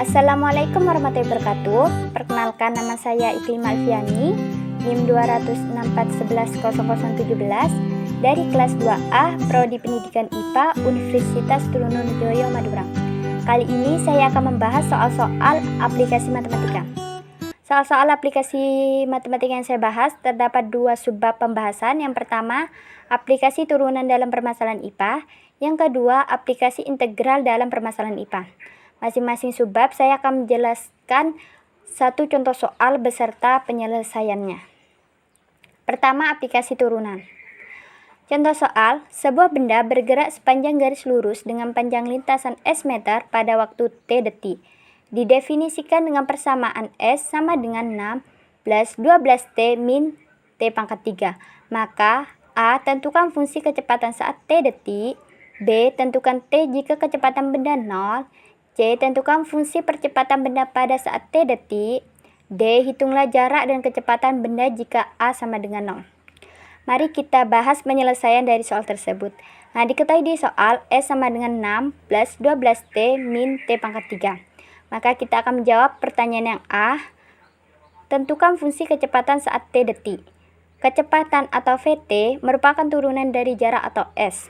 Assalamualaikum warahmatullahi wabarakatuh. Perkenalkan, nama saya Iklim Alfiani, NIM 264110017 dari kelas 2A Prodi Pendidikan IPA Universitas Trunojoyo Madura. Kali ini saya akan membahas soal-soal aplikasi matematika. Soal-soal aplikasi matematika yang saya bahas terdapat dua subbab pembahasan. Yang pertama, aplikasi turunan dalam permasalahan IPA. Yang kedua, aplikasi integral dalam permasalahan IPA. Masing-masing subbab saya akan menjelaskan satu contoh soal beserta penyelesaiannya. Pertama, aplikasi turunan. Contoh soal, sebuah benda bergerak sepanjang garis lurus dengan panjang lintasan S meter pada waktu T detik. Didefinisikan dengan persamaan S sama dengan 6 plus 12T min T pangkat 3. Maka A. Tentukan fungsi kecepatan saat T detik. B. Tentukan T jika kecepatan benda 0. C. Tentukan fungsi percepatan benda pada saat T detik. D. Hitunglah jarak dan kecepatan benda jika A sama dengan 0. Mari kita bahas penyelesaian dari soal tersebut. Nah, diketahui di soal S sama dengan 6 plus 12T min T pangkat 3. Maka kita akan menjawab pertanyaan yang A. Tentukan fungsi kecepatan saat T detik. Kecepatan atau Vt merupakan turunan dari jarak atau S.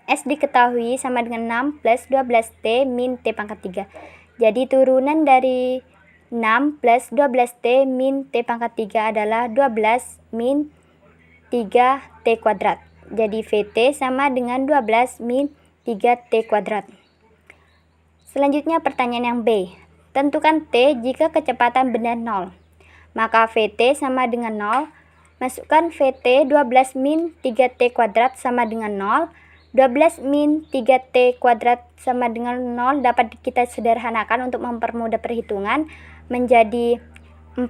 S diketahui sama dengan 6 plus 12T min T pangkat 3. Jadi turunan dari 6 plus 12T min T pangkat 3 adalah 12 min 3T kuadrat. Jadi Vt sama dengan 12 min 3T kuadrat. Selanjutnya pertanyaan yang B. Tentukan T jika kecepatan benda 0. Maka Vt sama dengan 0. Masukkan Vt 12 min 3T kuadrat sama dengan 0. 12 min 3T kuadrat sama dengan 0 dapat kita sederhanakan untuk mempermudah perhitungan menjadi 4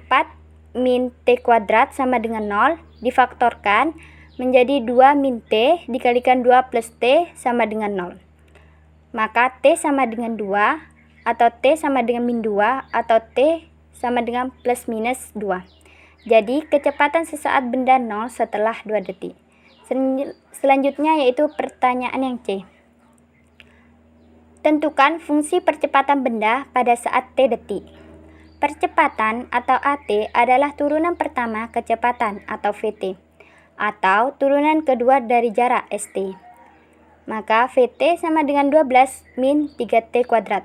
min T kuadrat sama dengan 0. Difaktorkan menjadi 2 min T dikalikan 2 plus T sama dengan 0. Maka T sama dengan 2 atau T sama dengan min 2 atau T sama dengan plus minus 2. Jadi kecepatan sesaat benda 0 setelah 2 detik. Selanjutnya yaitu pertanyaan yang C. Tentukan fungsi percepatan benda pada saat T detik. Percepatan atau AT adalah turunan pertama kecepatan atau Vt atau turunan kedua dari jarak St. Maka Vt sama dengan 12 min 3T kuadrat.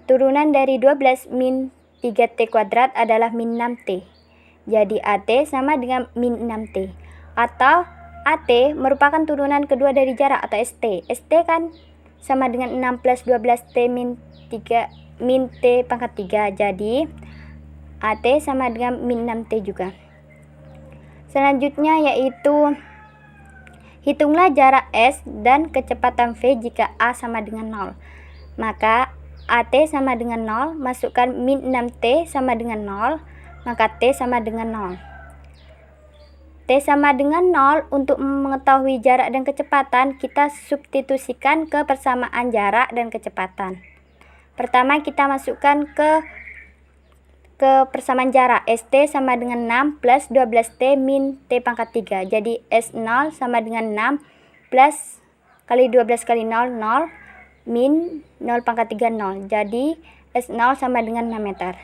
Turunan dari 12 min 3T kuadrat adalah min 6T. Jadi AT sama dengan min 6T. Atau AT merupakan turunan kedua dari jarak atau ST. ST kan sama dengan 6 plus 12T min 3 min T pangkat 3. Jadi AT sama dengan min 6T juga. Selanjutnya yaitu hitunglah jarak S dan kecepatan V jika A sama dengan 0. Maka AT sama dengan 0, masukkan min 6T sama dengan 0, maka T sama dengan 0. T sama dengan 0, untuk mengetahui jarak dan kecepatan kita substitusikan ke persamaan jarak dan kecepatan. Pertama kita masukkan ke persamaan jarak. ST sama dengan 6 plus 12T min T pangkat 3. Jadi S0 sama dengan 6 plus kali 12 kali 0, 0 min 0 pangkat 3, 0. Jadi S0 sama dengan 6 meter.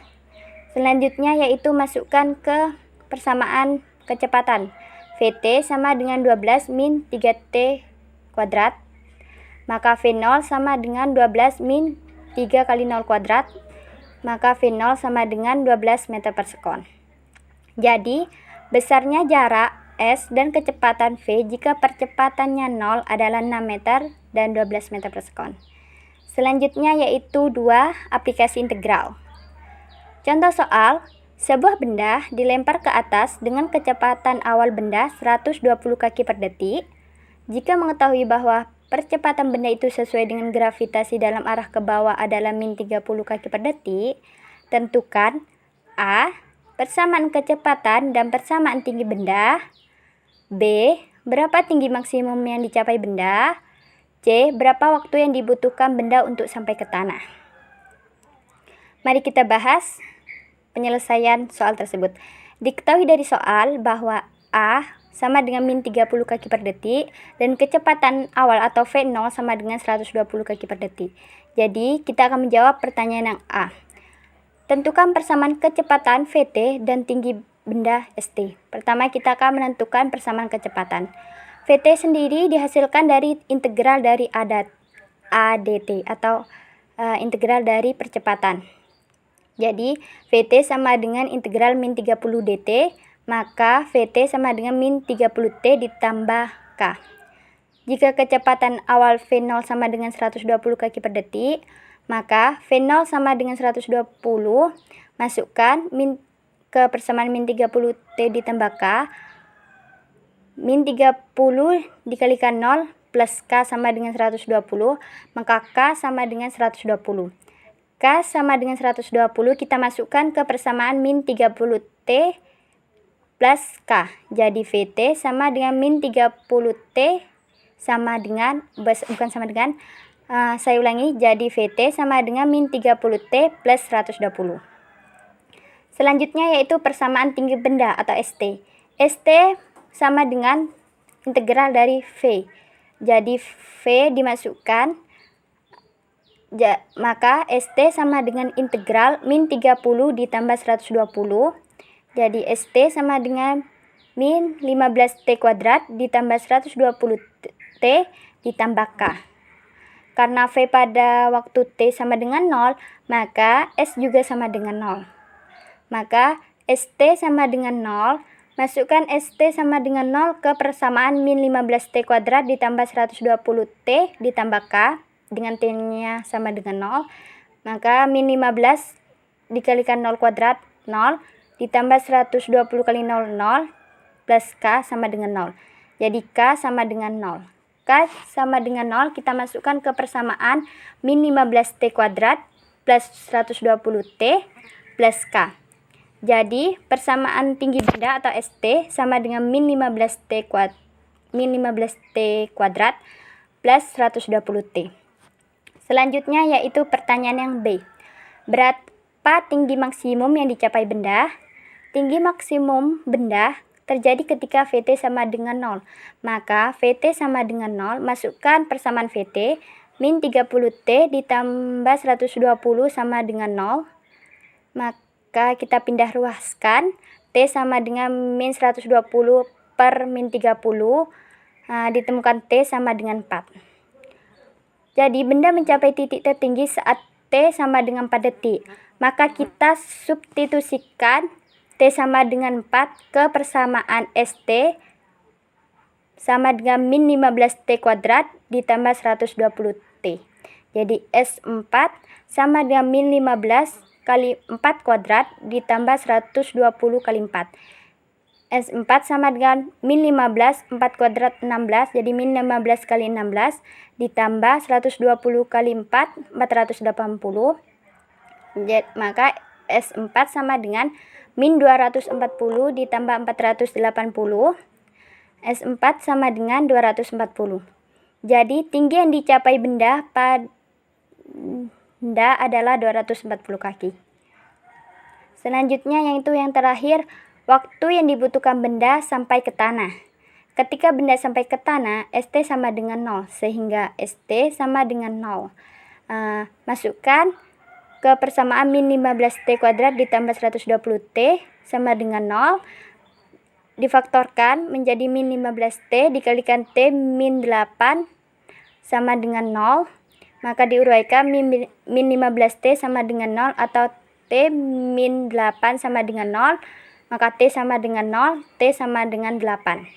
Selanjutnya yaitu masukkan ke persamaan kecepatan. Vt sama dengan 12 min 3T kuadrat. Maka V0 sama dengan 12 min 3 kali 0 kuadrat. Maka V0 sama dengan 12 meter per sekon. Jadi besarnya jarak S dan kecepatan V jika percepatannya 0 adalah 6 meter dan 12 meter per sekon. Selanjutnya yaitu 2 aplikasi integral. Contoh soal, sebuah benda dilempar ke atas dengan kecepatan awal benda 120 kaki per detik. Jika mengetahui bahwa percepatan benda itu sesuai dengan gravitasi dalam arah ke bawah adalah min 30 kaki per detik, tentukan A. Persamaan kecepatan dan persamaan tinggi benda. B. Berapa tinggi maksimum yang dicapai benda. C. Berapa waktu yang dibutuhkan benda untuk sampai ke tanah. Mari kita bahas penyelesaian soal tersebut. Diketahui dari soal bahwa A sama dengan min 30 kaki per detik dan kecepatan awal atau V0 sama dengan 120 kaki per detik. Jadi, kita akan menjawab pertanyaan yang A. Tentukan persamaan kecepatan VT dan tinggi benda ST. Pertama, kita akan menentukan persamaan kecepatan. VT sendiri dihasilkan dari integral dari ADT atau integral dari percepatan. Jadi, VT sama dengan integral min 30 dt, maka VT sama dengan min 30 T ditambah K. Jika kecepatan awal V0 sama dengan 120 kaki per detik, maka V0 sama dengan 120, masukkan ke persamaan min 30 T ditambah K, min 30 dikalikan 0 plus K sama dengan 120, maka K sama dengan 120. K sama dengan 120 kita masukkan ke persamaan min 30 T plus K. Jadi VT sama dengan min 30 T sama dengan, bukan sama dengan, saya ulangi, jadi VT sama dengan min 30 T plus 120. Selanjutnya yaitu persamaan tinggi benda atau ST. ST sama dengan integral dari V. Jadi V dimasukkan, maka ST sama dengan integral min 30 ditambah 120. Jadi ST sama dengan min 15 T kuadrat ditambah 120 T ditambah K. Karena V pada waktu T sama dengan 0, maka S juga sama dengan 0. Maka ST sama dengan 0, masukkan ST sama dengan 0 ke persamaan min 15 T kuadrat ditambah 120 T ditambah K, dengan T-nya sama dengan 0. Maka min 15 dikalikan 0 kuadrat, 0, ditambah 120 kali 0, 0, plus K sama dengan 0. Jadi K sama dengan 0. K sama dengan 0 kita masukkan ke persamaan min 15 T kuadrat plus 120 T plus K. Jadi persamaan tinggi benda atau ST sama dengan min 15 T kuadrat plus 120 T. Selanjutnya yaitu pertanyaan yang B. Berapa tinggi maksimum yang dicapai benda? Tinggi maksimum benda terjadi ketika VT sama dengan 0. Maka VT sama dengan 0, masukkan persamaan VT min 30 T ditambah 120 sama dengan 0. Maka kita pindah ruaskan, T sama dengan min 120 per min 30, ditemukan T sama dengan 4. Jadi benda mencapai titik tertinggi saat T sama dengan 4 detik. Maka kita substitusikan T sama dengan 4 ke persamaan ST sama dengan min 15 T kuadrat ditambah 120 T. Jadi S4 sama dengan min 15 kali 4 kuadrat ditambah 120 kali 4. S4 sama dengan min 15, 4 kuadrat 16, jadi min 15 kali 16 ditambah 120 kali 4, 480. Maka S4 sama dengan min 240 ditambah 480. S4 sama dengan 240. Jadi tinggi yang dicapai benda adalah 240 kaki. Selanjutnya yaitu yang terakhir, waktu yang dibutuhkan benda sampai ke tanah. Ketika benda sampai ke tanah, ST sama dengan 0, sehingga ST sama dengan 0. Masukkan ke persamaan min 15 T kuadrat ditambah 120 T sama dengan 0. Difaktorkan menjadi min 15 T dikalikan T min 8 sama dengan 0. Maka diuraikan min 15 T sama dengan 0 atau T min 8 sama dengan 0. Maka T sama dengan 0, T sama dengan 8.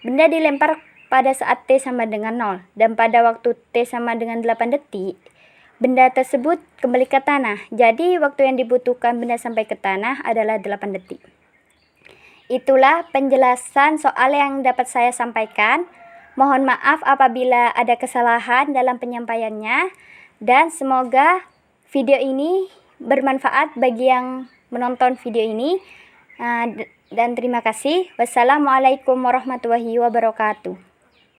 Benda dilempar pada saat T sama dengan 0 dan pada waktu T sama dengan 8 detik, benda tersebut kembali ke tanah. Jadi waktu yang dibutuhkan benda sampai ke tanah adalah 8 detik. Itulah penjelasan soal yang dapat saya sampaikan. Mohon maaf apabila ada kesalahan dalam penyampaiannya, dan semoga video ini bermanfaat bagi yang menonton video ini. Dan terima kasih. Wassalamualaikum warahmatullahi wabarakatuh.